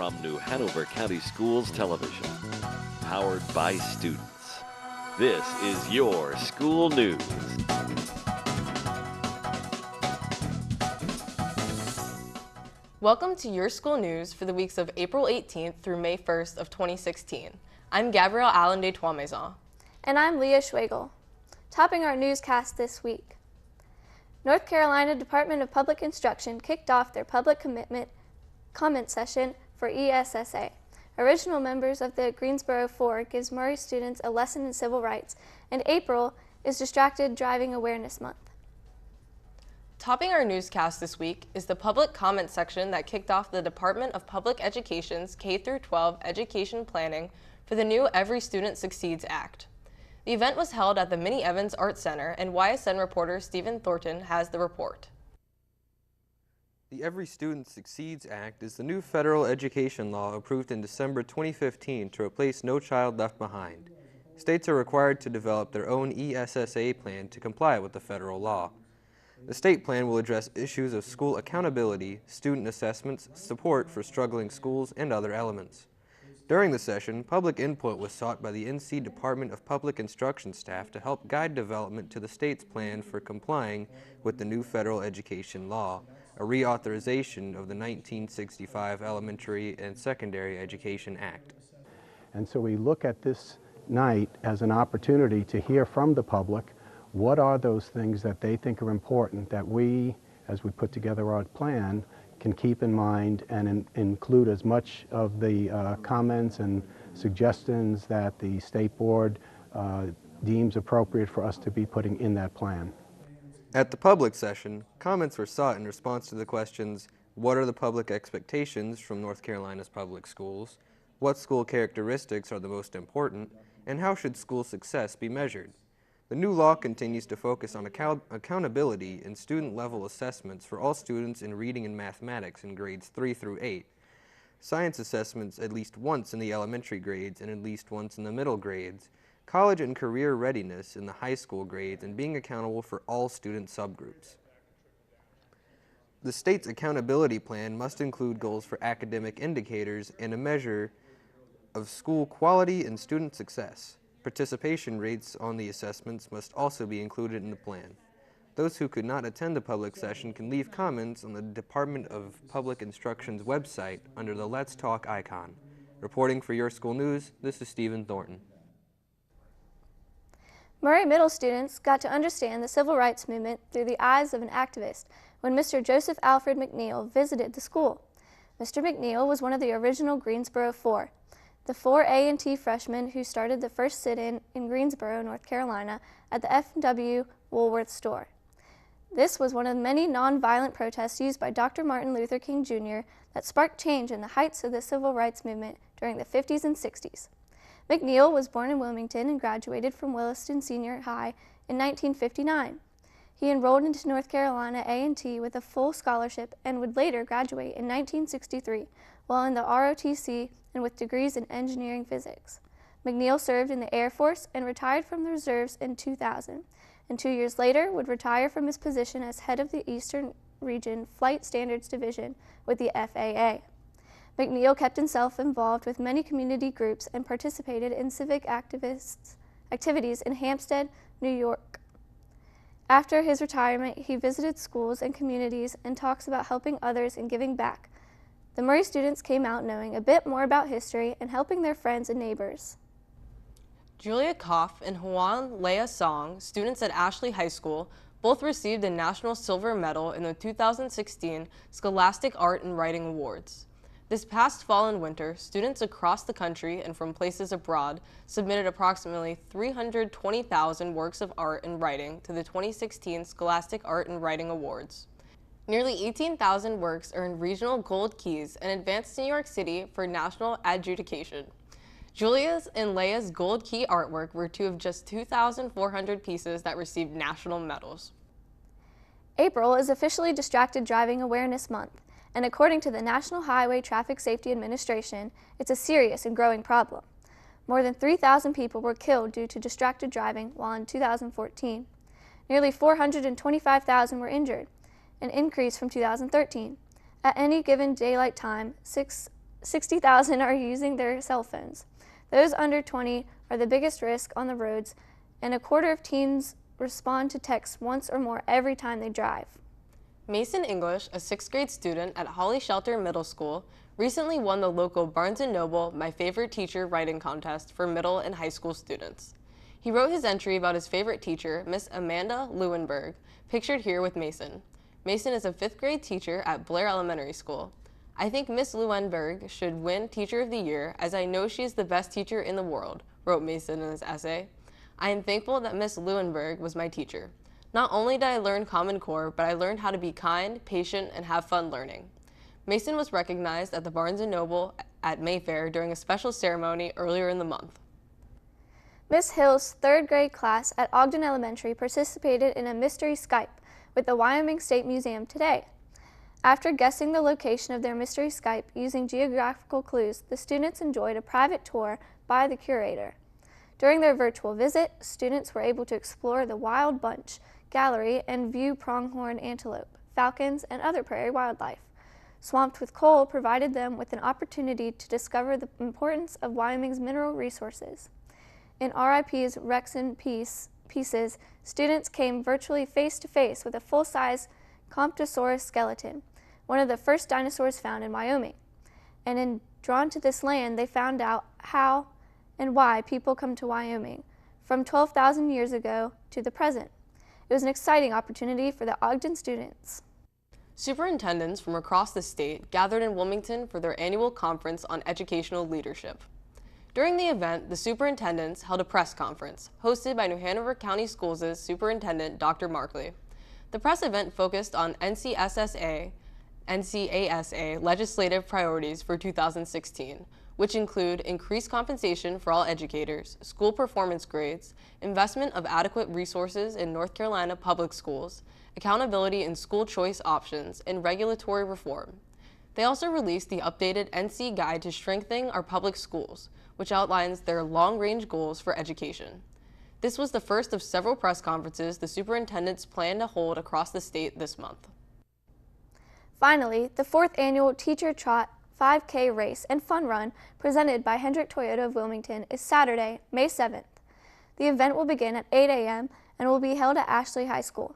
from New Hanover County Schools Television, powered by students. This is your school news. Welcome to your school news for the weeks of April 18th through May 1st of 2016. I'm Gabrielle Allen de Trois-Maisons. And I'm Leah Schwagel. Topping our newscast this week, North Carolina Department of Public Instruction kicked off their public comment session for ESSA. Original members of the Greensboro 4 gives Murray students a lesson in civil rights, and April is Distracted Driving Awareness Month. Topping our newscast this week is the public comment section that kicked off the Department of Public Education's K-12 education planning for the new Every Student Succeeds Act. The event was held at the Minnie Evans Art Center, and YSN reporter Stephen Thornton has the report. The Every Student Succeeds Act is the new federal education law approved in December 2015 to replace No Child Left Behind. States are required to develop their own ESSA plan to comply with the federal law. The state plan will address issues of school accountability, student assessments, support for struggling schools, and other elements. During the session, public input was sought by the NC Department of Public Instruction staff to help guide development to the state's plan for complying with the new federal education law, a reauthorization of the 1965 Elementary and Secondary Education Act. And so we look at this night as an opportunity to hear from the public what are those things that they think are important that we, as we put together our plan, can keep in mind and include as much of the comments and suggestions that the state board deems appropriate for us to be putting in that plan. At the public session, comments were sought in response to the questions, what are the public expectations from North Carolina's public schools, what school characteristics are the most important, and how should school success be measured? The new law continues to focus on accountability and student-level assessments for all students in reading and mathematics in grades 3 through 8, science assessments at least once in the elementary grades and at least once in the middle grades, college and career readiness in the high school grades, and being accountable for all student subgroups. The state's accountability plan must include goals for academic indicators and a measure of school quality and student success. Participation rates on the assessments must also be included in the plan. Those who could not attend the public session can leave comments on the Department of Public Instruction's website under the Let's Talk icon. Reporting for Your School News, this is Stephen Thornton. Murray Middle students got to understand the civil rights movement through the eyes of an activist when Mr. Joseph Alfred McNeil visited the school. Mr. McNeil was one of the original Greensboro 4. The 4 A&T freshmen who started the first sit-in in Greensboro, North Carolina at the F&W Woolworth store. This was one of many nonviolent protests used by Dr. Martin Luther King Jr. that sparked change in the heights of the civil rights movement during the 50s and 60s. McNeil was born in Wilmington and graduated from Williston Senior High in 1959. He enrolled into North Carolina A&T with a full scholarship and would later graduate in 1963 while in the ROTC and with degrees in engineering physics. McNeil served in the Air Force and retired from the reserves in 2000, and 2 years later would retire from his position as head of the Eastern Region Flight Standards Division with the FAA. McNeil kept himself involved with many community groups and participated in civic activities in Hampstead, New York. After his retirement, he visited schools and communities and talks about helping others and giving back. The Murray students came out knowing a bit more about history and helping their friends and neighbors. Julia Koff and Juan Lea Song, students at Ashley High School, both received the National Silver Medal in the 2016 Scholastic Art and Writing Awards. This past fall and winter, students across the country and from places abroad submitted approximately 320,000 works of art and writing to the 2016 Scholastic Art and Writing Awards. Nearly 18,000 works earned regional gold keys and advanced to New York City for national adjudication. Julia's and Leia's gold key artwork were two of just 2,400 pieces that received national medals. April is officially Distracted Driving Awareness Month, and according to the National Highway Traffic Safety Administration, it's a serious and growing problem. More than 3,000 people were killed due to distracted driving while in 2014. Nearly 425,000 were injured, an increase from 2013. At any given daylight time, 6 60,000 are using their cell phones. Those under 20 are the biggest risk on the roads, and a quarter of teens respond to texts once or more every time they drive. Mason English, a 6th grade student at Holly Shelter Middle School, recently won the local Barnes & Noble My Favorite Teacher writing contest for middle and high school students. He wrote his entry about his favorite teacher, Miss Amanda Leuenberg, pictured here with Mason. Mason is a 5th grade teacher at Blair Elementary School. I think Miss Leuenberg should win Teacher of the Year, as I know she is the best teacher in the world, wrote Mason in his essay. I am thankful that Miss Leuenberg was my teacher. Not only did I learn Common Core, but I learned how to be kind, patient, and have fun learning. Mason was recognized at the Barnes & Noble at Mayfair during a special ceremony earlier in the month. Miss Hill's 3rd grade class at Ogden Elementary participated in a mystery Skype with the Wyoming State Museum today. After guessing the location of their mystery Skype using geographical clues, the students enjoyed a private tour by the curator. During their virtual visit, students were able to explore the Wild Bunch Gallery and view pronghorn antelope, falcons, and other prairie wildlife. Swamped with Coal provided them with an opportunity to discover the importance of Wyoming's mineral resources. In RIP's Rexon pieces, students came virtually face-to-face with a full-size Comptosaurus skeleton, one of the first dinosaurs found in Wyoming. And in Drawn to This Land, they found out how and why people come to Wyoming, from 12,000 years ago to the present. It was an exciting opportunity for the Ogden students. Superintendents from across the state gathered in Wilmington for their annual conference on educational leadership. During the event, the superintendents held a press conference, hosted by New Hanover County Schools' Superintendent Dr. Markley. The press event focused on NCASA legislative priorities for 2016, which include increased compensation for all educators, school performance grades, investment of adequate resources in North Carolina public schools, accountability in school choice options, and regulatory reform. They also released the updated NC Guide to Strengthening Our Public Schools, which outlines their long-range goals for education. This was the first of several press conferences the superintendents plan to hold across the state this month. Finally, the 4th annual Teacher Trot 5K race and fun run presented by Hendrick Toyota of Wilmington is Saturday, May 7th. The event will begin at 8 a.m. and will be held at Ashley High School.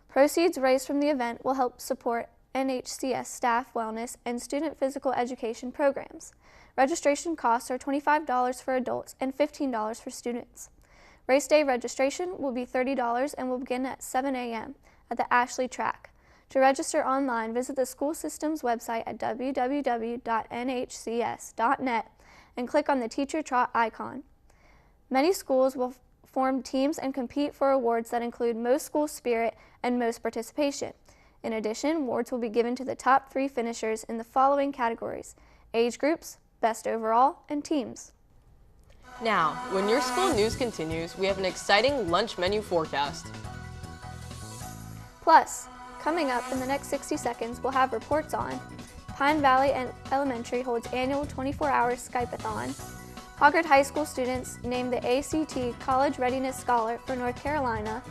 Proceeds raised from the event will help support NHCS staff wellness and student physical education programs. Registration costs are $25 for adults and $15 for students. Race day registration will be $30 and will begin at 7 a.m. at the Ashley track. To register online, visit the school system's website at www.nhcs.net and click on the Teacher Trot icon. Many schools will form teams and compete for awards that include Most School Spirit and Most Participation. In addition, awards will be given to the top 3 finishers in the following categories: age groups, best overall, and teams. Now, when your school news continues, we have an exciting lunch menu forecast. Plus, coming up in the next 60 seconds, we'll have reports on Pine Valley Elementary holds annual 24-hour Skype-a-thon. Hoggard High School students named the ACT College Readiness Scholar for North Carolina,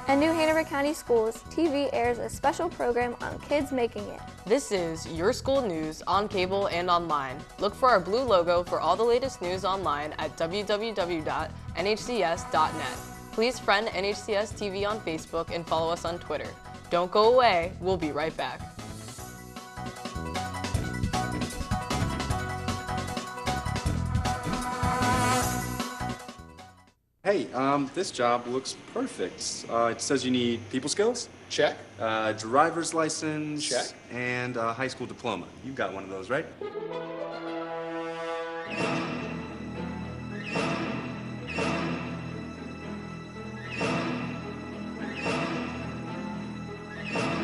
and New Hanover County Schools TV airs a special program on kids making it. This is Your School News on cable and online. Look for our blue logo for all the latest news online at www.nhcs.net. Please friend NHCS TV on Facebook and follow us on Twitter. Don't go away, we'll be right back. Hey, this job looks perfect. It says you need people skills? Check. Driver's license? Check. And a high school diploma. You got one of those, right?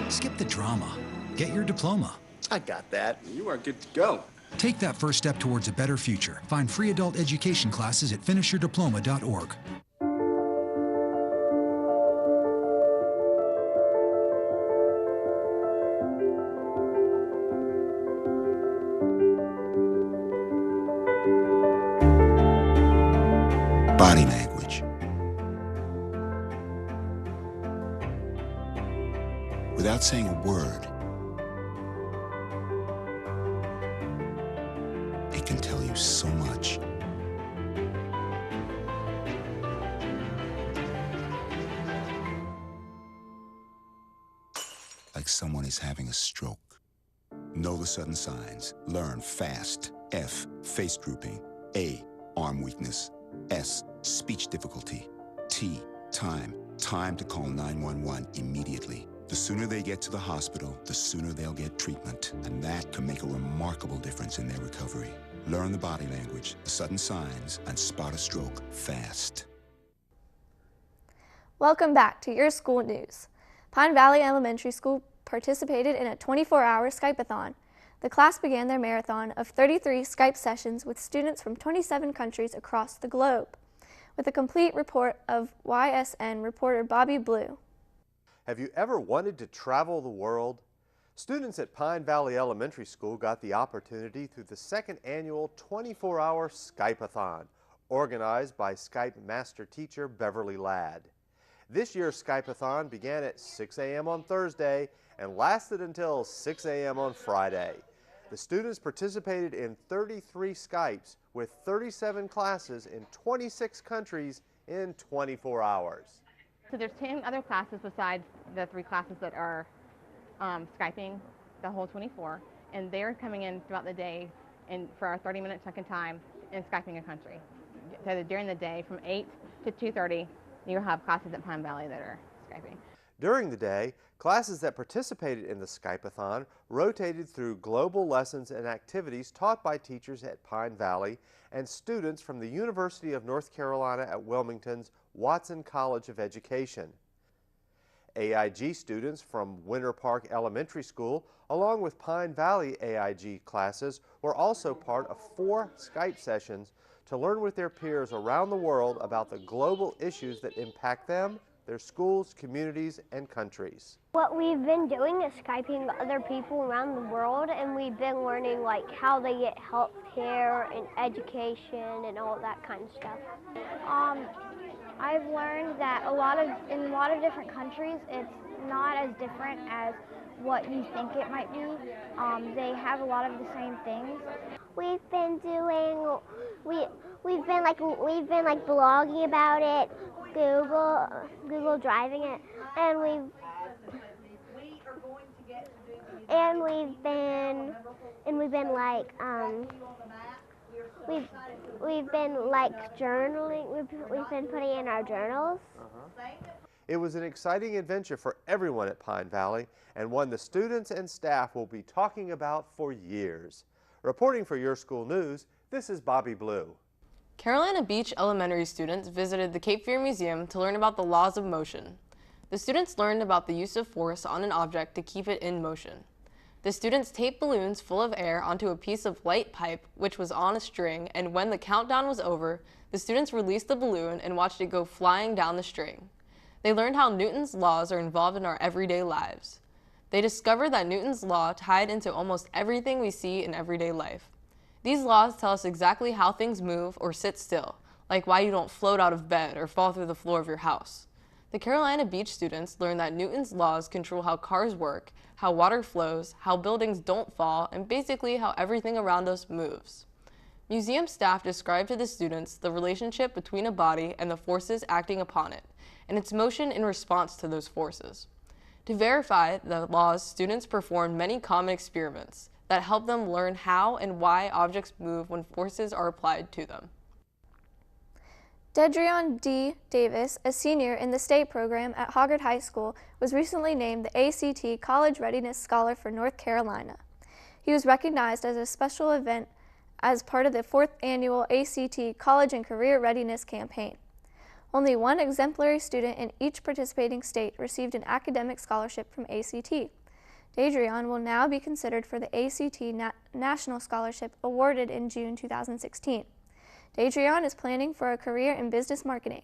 Skip the drama. Get your diploma. I got that. You are good to go. Take that first step towards a better future. Find free adult education classes at finishyourdiploma.org. Body language. Without saying a word, can tell you so much. Like someone is having a stroke. Know the sudden signs. Learn fast. F, face drooping. A, arm weakness. S, speech difficulty. T, time. Time to call 911 immediately. The sooner they get to the hospital, the sooner they'll get treatment. And that can make a remarkable difference in their recovery. Learn the body language, the sudden signs, and spot a stroke fast. Welcome back to your school news. Pine Valley Elementary School participated in a 24-hour Skype-a-thon. The class began their marathon of 33 Skype sessions with students from 27 countries across the globe. With a complete report of YSN reporter Bobby Blue. Have you ever wanted to travel the world? Students at Pine Valley Elementary School got the opportunity through the second annual 24-hour Skype-a-thon, organized by Skype master teacher Beverly Ladd. This year's Skype-a-thon began at 6 a.m. on Thursday and lasted until 6 a.m. on Friday. The students participated in 33 Skypes with 37 classes in 26 countries in 24 hours. So there's 10 other classes besides the 3 classes that are Skyping the whole 24, and they're coming in throughout the day and for our 30-minute check-in time and Skyping a country. So during the day from 8 to 2:30, you'll have classes at Pine Valley that are Skyping. During the day, classes that participated in the Skype-a-thon rotated through global lessons and activities taught by teachers at Pine Valley and students from the University of North Carolina at Wilmington's Watson College of Education. AIG students from Winter Park Elementary School, along with Pine Valley AIG classes, were also part of 4 Skype sessions to learn with their peers around the world about the global issues that impact them, their schools, communities, and countries. What we've been doing is Skyping other people around the world, and we've been learning like how they get health care and education and all that kind of stuff. I've learned that in a lot of different countries, it's not as different as what you think it might be. They have a lot of the same things. We've been blogging about it, Google Driving it, and we've been journaling. We've been putting in our journals. It was an exciting adventure for everyone at Pine Valley, and one the students and staff will be talking about for years. Reporting for Your School News, this is Bobby Blue. Carolina Beach Elementary students visited the Cape Fear Museum to learn about the laws of motion. The students learned about the use of force on an object to keep it in motion. The students taped balloons full of air onto a piece of light pipe which was on a string, and when the countdown was over, the students released the balloon and watched it go flying down the string. They learned how Newton's laws are involved in our everyday lives. They discovered that Newton's law tied into almost everything we see in everyday life. These laws tell us exactly how things move or sit still, like why you don't float out of bed or fall through the floor of your house. The Carolina Beach students learned that Newton's laws control how cars work, how water flows, how buildings don't fall, and basically how everything around us moves. Museum staff described to the students the relationship between a body and the forces acting upon it, and its motion in response to those forces. To verify the laws, students performed many common experiments that help them learn how and why objects move when forces are applied to them. Dedrion D. Davis, a senior in the state program at Hoggard High School, was recently named the ACT College Readiness Scholar for North Carolina. He was recognized as a special event as part of the 4th annual ACT College and Career Readiness Campaign. Only one exemplary student in each participating state received an academic scholarship from ACT. Dedrion will now be considered for the ACT National Scholarship awarded in June 2016. Dedrion is planning for a career in business marketing.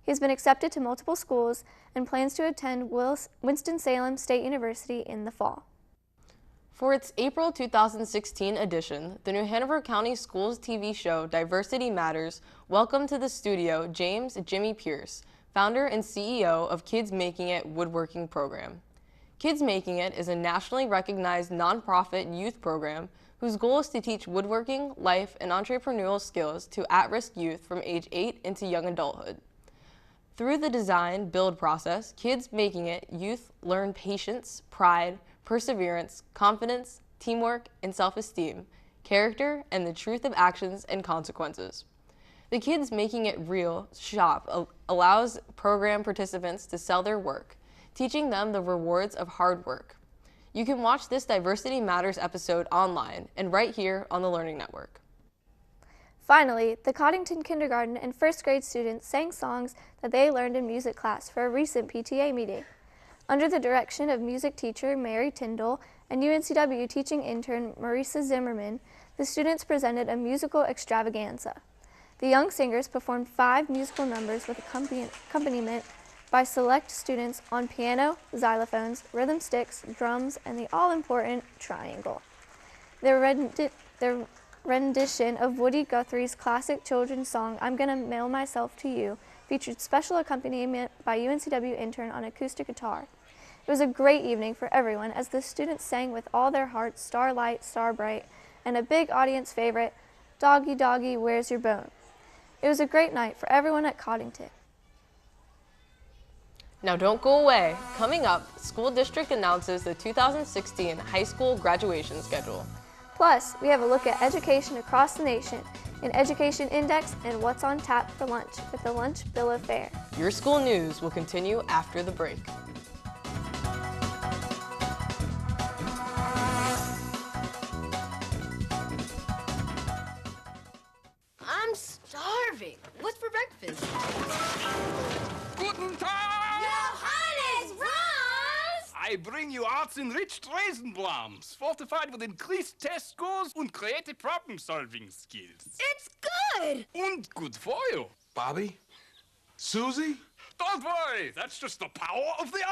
He has been accepted to multiple schools and plans to attend Winston-Salem State University in the fall. For its April 2016 edition, the New Hanover County Schools TV show Diversity Matters welcomed to the studio James Jimmy Pierce, founder and CEO of Kids Making It Woodworking Program. Kids Making It is a nationally recognized nonprofit youth program whose goal is to teach woodworking, life, and entrepreneurial skills to at-risk youth from age 8 into young adulthood. Through the design-build process, kids making it youth learn patience, pride, perseverance, confidence, teamwork, and self-esteem, character, and the truth of actions and consequences. The Kids Making It Real shop allows program participants to sell their work, teaching them the rewards of hard work. You can watch this Diversity Matters episode online and right here on the Learning Network. Finally, the Coddington Kindergarten and first grade students sang songs that they learned in music class for a recent PTA meeting. Under the direction of music teacher Mary Tyndall and UNCW teaching intern Marisa Zimmerman, the students presented a musical extravaganza. The young singers performed 5 musical numbers with accompaniment by select students on piano, xylophones, rhythm sticks, drums, and the all-important triangle. Their rendition of Woody Guthrie's classic children's song, I'm Gonna Mail Myself to You, featured special accompaniment by UNCW intern on acoustic guitar. It was a great evening for everyone as the students sang with all their hearts Starlight, Starbright, and a big audience favorite, Doggy Doggy, Where's Your Bone? It was a great night for everyone at Coddington. Now don't go away. Coming up, the school district announces the 2016 high school graduation schedule. Plus, we have a look at education across the nation, an education index, and what's on tap for lunch with the Lunch Bill of Fare. Your school news will continue after the break. I'm starving. What's for breakfast? Guten Tag! Johannes Brahms! I bring you arts-enriched Raisinblams, fortified with increased test scores and creative problem-solving skills. It's good! And good for you. Bobby? Susie? Don't worry, that's just the power of the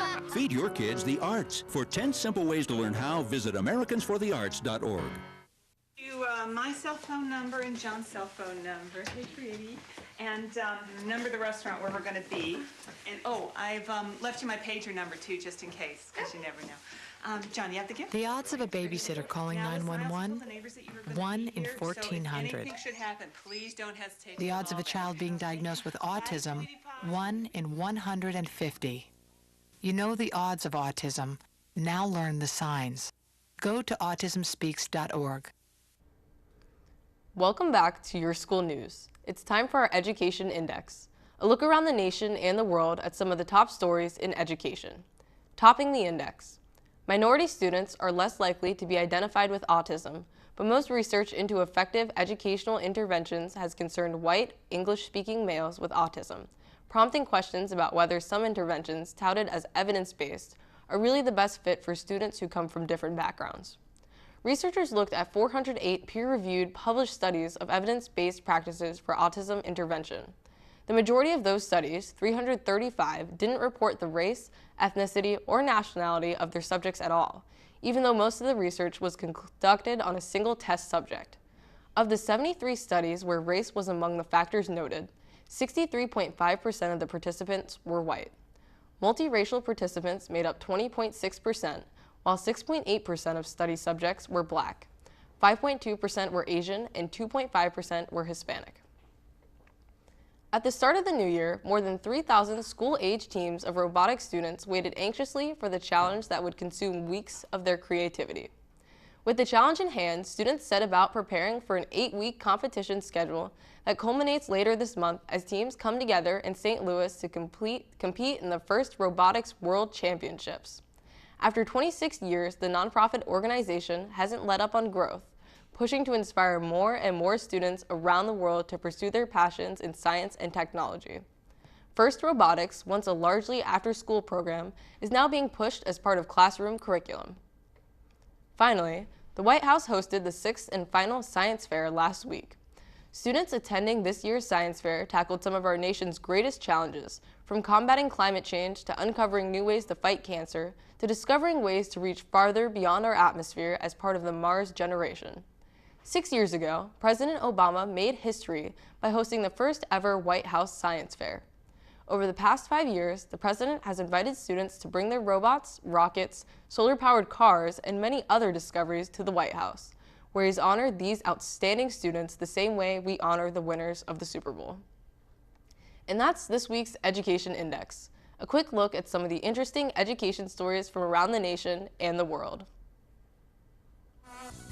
arts! Feed your kids the arts. For 10 simple ways to learn how, visit AmericansForTheArts.org. My cell phone number and John's cell phone number. Hey, pretty. And the number of the restaurant where we're going to be. And, oh, I've left you my pager number, too, just in case, because you never know. John, you have the gift? The odds of a babysitter calling 911, 1 in 1,400. Anything should happen. Please don't hesitate. The odds of a child being diagnosed with autism, 1 in 150. You know the odds of autism. Now learn the signs. Go to autismspeaks.org. Welcome back to Your School News. It's time for our Education Index, a look around the nation and the world at some of the top stories in education. Topping the index. Minority students are less likely to be identified with autism, but most research into effective educational interventions has concerned white, English-speaking males with autism, prompting questions about whether some interventions touted as evidence-based are really the best fit for students who come from different backgrounds. Researchers looked at 408 peer-reviewed published studies of evidence-based practices for autism intervention. The majority of those studies, 335, didn't report the race, ethnicity, or nationality of their subjects at all, even though most of the research was conducted on a single test subject. Of the 73 studies where race was among the factors noted, 63.5% of the participants were white. Multiracial participants made up 20.6%, while 6.8% of study subjects were Black, 5.2% were Asian, and 2.5% were Hispanic. At the start of the new year, more than 3,000 school-age teams of robotics students waited anxiously for the challenge that would consume weeks of their creativity. With the challenge in hand, students set about preparing for an 8-week competition schedule that culminates later this month as teams come together in St. Louis to compete in the first Robotics World Championships. After 26 years, the nonprofit organization hasn't let up on growth, pushing to inspire more and more students around the world to pursue their passions in science and technology. FIRST Robotics, once a largely after-school program, is now being pushed as part of classroom curriculum. Finally, the White House hosted the 6th and final Science Fair last week. Students attending this year's Science Fair tackled some of our nation's greatest challenges, from combating climate change to uncovering new ways to fight cancer, to discovering ways to reach farther beyond our atmosphere as part of the Mars generation. 6 years ago, President Obama made history by hosting the first ever White House Science Fair. Over the past 5 years, the president has invited students to bring their robots, rockets, solar-powered cars, and many other discoveries to the White House, where he's honored these outstanding students the same way we honor the winners of the Super Bowl. And that's this week's Education Index, a quick look at some of the interesting education stories from around the nation and the world.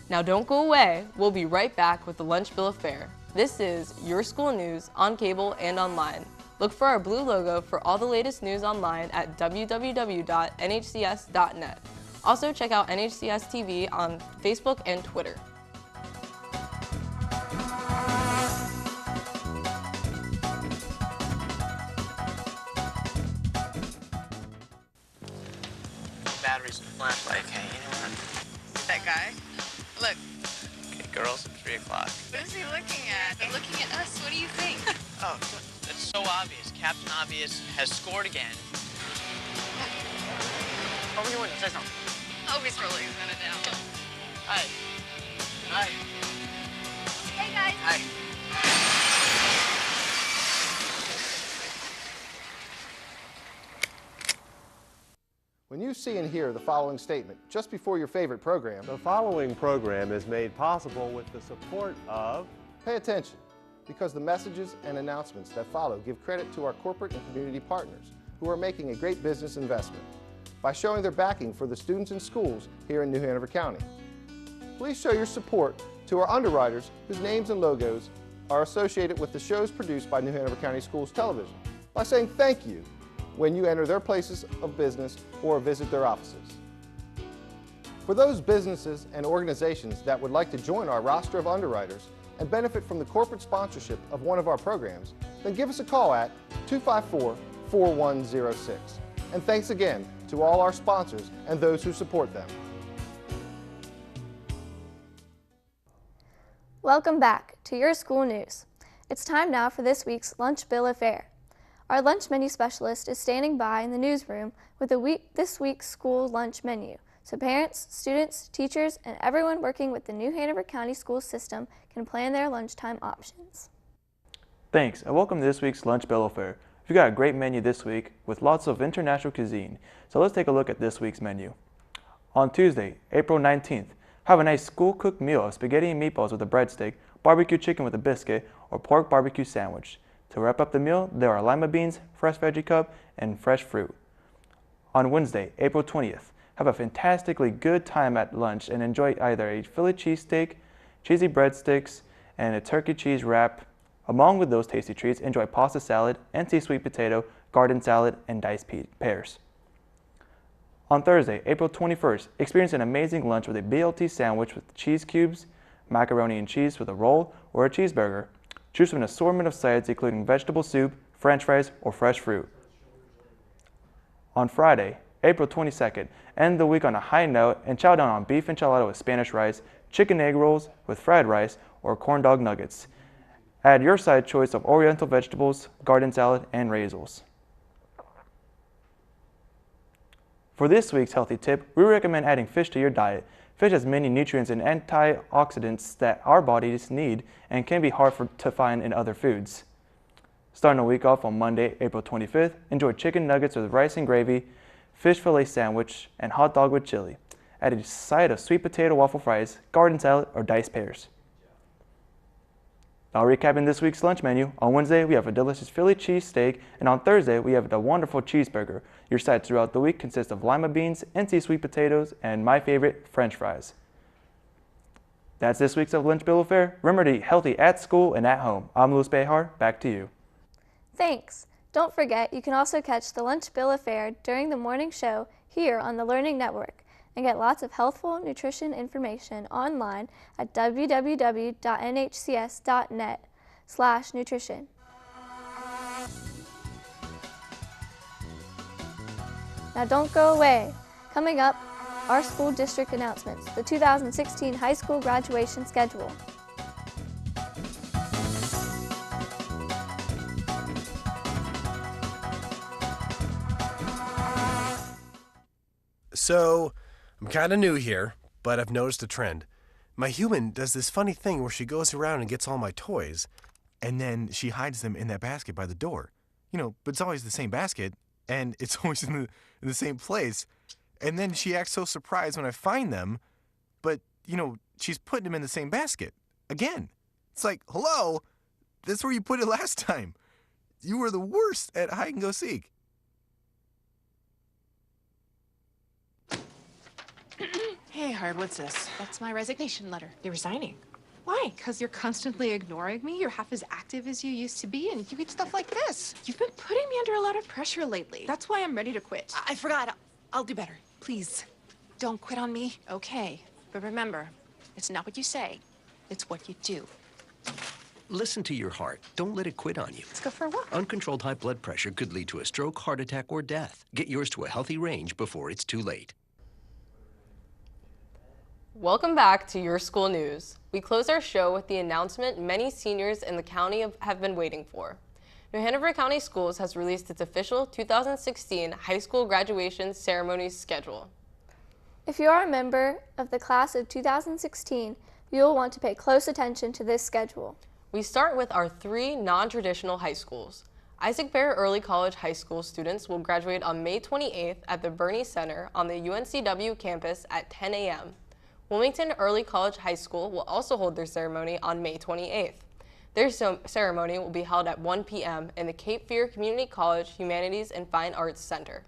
Now don't go away, we'll be right back with the Lunch Bill of Fare. This is your school news on cable and online. Look for our blue logo for all the latest news online at www.nhcs.net. Also check out NHCS TV on Facebook and Twitter. Batteries and flashlight. Okay, you know what? That guy? Look. Okay, girls, 3 o'clock. What is he looking at? They're looking at us. What do you think? Oh, that's so obvious. Captain Obvious has scored again. Over here, say something. Oh, he's rolling his minute down. Hi. Hi. Hey, guys. Hi. When you see and hear the following statement just before your favorite program, The following program is made possible with the support of pay attention, because the messages and announcements that follow give credit to our corporate and community partners who are making a great business investment by showing their backing for the students and schools here in New Hanover County. Please show your support to our underwriters whose names and logos are associated with the shows produced by New Hanover County Schools Television by saying thank you when you enter their places of business or visit their offices. For those businesses and organizations that would like to join our roster of underwriters and benefit from the corporate sponsorship of one of our programs, then give us a call at 254-4106. And thanks again to all our sponsors and those who support them. Welcome back to your school news. It's time now for this week's Lunch Bill of Fare. Our lunch menu specialist is standing by in the newsroom with this week's school lunch menu, so parents, students, teachers, and everyone working with the New Hanover County school system can plan their lunchtime options. Thanks, and welcome to this week's Lunch Bill of Fare. We've got a great menu this week with lots of international cuisine, so let's take a look at this week's menu. On Tuesday, April 19th, have a nice school-cooked meal of spaghetti and meatballs with a breadstick, barbecue chicken with a biscuit, or pork barbecue sandwich. To wrap up the meal, there are lima beans, fresh veggie cup, and fresh fruit. On Wednesday, April 20th, have a fantastically good time at lunch and enjoy either a Philly cheesesteak, cheesy breadsticks, and a turkey cheese wrap. Among with those tasty treats, enjoy pasta salad, NC sweet potato, garden salad, and diced pears. On Thursday, April 21st, experience an amazing lunch with a BLT sandwich with cheese cubes, macaroni and cheese with a roll, or a cheeseburger. Choose from an assortment of sides including vegetable soup, french fries, or fresh fruit. On Friday, April 22nd, end the week on a high note and chow down on beef enchilada with Spanish rice, chicken egg rolls with fried rice, or corn dog nuggets. Add your side choice of oriental vegetables, garden salad, and raisins. For this week's healthy tip, we recommend adding fish to your diet. Fish has many nutrients and antioxidants that our bodies need and can be hard to find in other foods. Starting the week off on Monday, April 25th, enjoy chicken nuggets with rice and gravy, fish fillet sandwich, and hot dog with chili. Add a side of sweet potato waffle fries, garden salad, or diced pears. Now recapping this week's lunch menu, on Wednesday we have a delicious Philly cheesesteak, and on Thursday we have the wonderful cheeseburger. Your sides throughout the week consist of lima beans, NC sweet potatoes, and my favorite, french fries. That's this week's Lunch Bill of Fare. Remember to eat healthy at school and at home. I'm Louis Behar, back to you. Thanks. Don't forget, you can also catch the Lunch Bill of Fare during the morning show here on the Learning Network and get lots of healthful nutrition information online at www.nhcs.net/nutrition. Now don't go away. Coming up, our school district announcements, the 2016 high school graduation schedule. So, I'm kind of new here, but I've noticed a trend. My human does this funny thing where she goes around and gets all my toys, and then she hides them in that basket by the door. but it's always the same basket, and it's always in the same place. And then she acts so surprised when I find them, but, she's putting them in the same basket. Again. It's like, hello, that's where you put it last time. You were the worst at hide and go seek. Hey, Hard, what's this? That's my resignation letter. You're resigning. Why? Because you're constantly ignoring me. You're half as active as you used to be, and you read stuff like this. You've been putting me under a lot of pressure lately. That's why I'm ready to quit. I forgot. I'll do better. Please, don't quit on me. Okay, but remember, it's not what you say, it's what you do. Listen to your heart. Don't let it quit on you. Let's go for a walk. Uncontrolled high blood pressure could lead to a stroke, heart attack, or death. Get yours to a healthy range before it's too late. Welcome back to Your School News. We close our show with the announcement many seniors in the county have been waiting for. New Hanover County Schools has released its official 2016 high school graduation ceremony schedule. If you are a member of the class of 2016, you will want to pay close attention to this schedule. We start with our 3 non-traditional high schools. Isaac Bear Early College High School students will graduate on May 28th at the Bernie Center on the UNCW campus at 10 a.m. Wilmington Early College High School will also hold their ceremony on May 28th. Their ceremony will be held at 1 p.m. in the Cape Fear Community College Humanities and Fine Arts Center.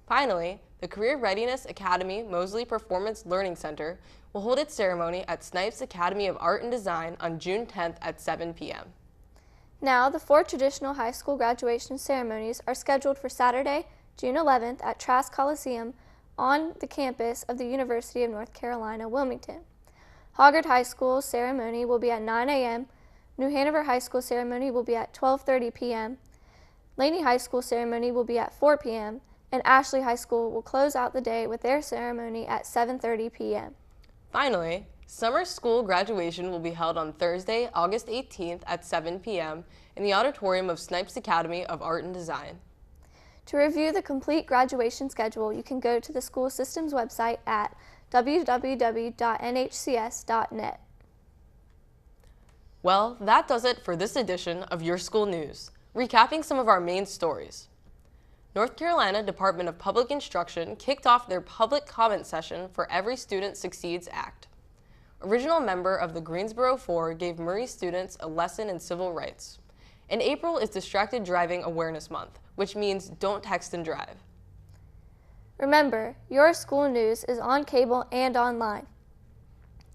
Finally, the Career Readiness Academy Mosley Performance Learning Center will hold its ceremony at Snipes Academy of Art and Design on June 10th at 7 p.m. Now, the 4 traditional high school graduation ceremonies are scheduled for Saturday, June 11th at Trask Coliseum on the campus of the University of North Carolina, Wilmington. Hoggard High School ceremony will be at 9 a.m., New Hanover High School ceremony will be at 12:30 p.m., Laney High School ceremony will be at 4 p.m., and Ashley High School will close out the day with their ceremony at 7:30 p.m. Finally, summer school graduation will be held on Thursday, August 18th at 7 p.m. in the auditorium of Snipes Academy of Art and Design. To review the complete graduation schedule, you can go to the school system's website at www.nhcs.net. Well, that does it for this edition of Your School News. Recapping some of our main stories. North Carolina Department of Public Instruction kicked off their public comment session for Every Student Succeeds Act. Original member of the Greensboro 4 gave Murray students a lesson in civil rights. And April is Distracted Driving Awareness Month, which means don't text and drive. Remember, Your School News is on cable and online.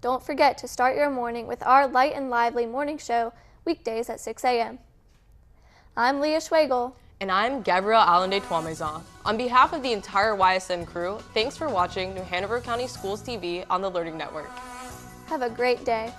Don't forget to start your morning with our light and lively morning show weekdays at 6 a.m. I'm Leah Schwagel. And I'm Gabrielle Allende Tuamezon. On behalf of the entire YSN crew, thanks for watching New Hanover County Schools TV on the Learning Network. Have a great day.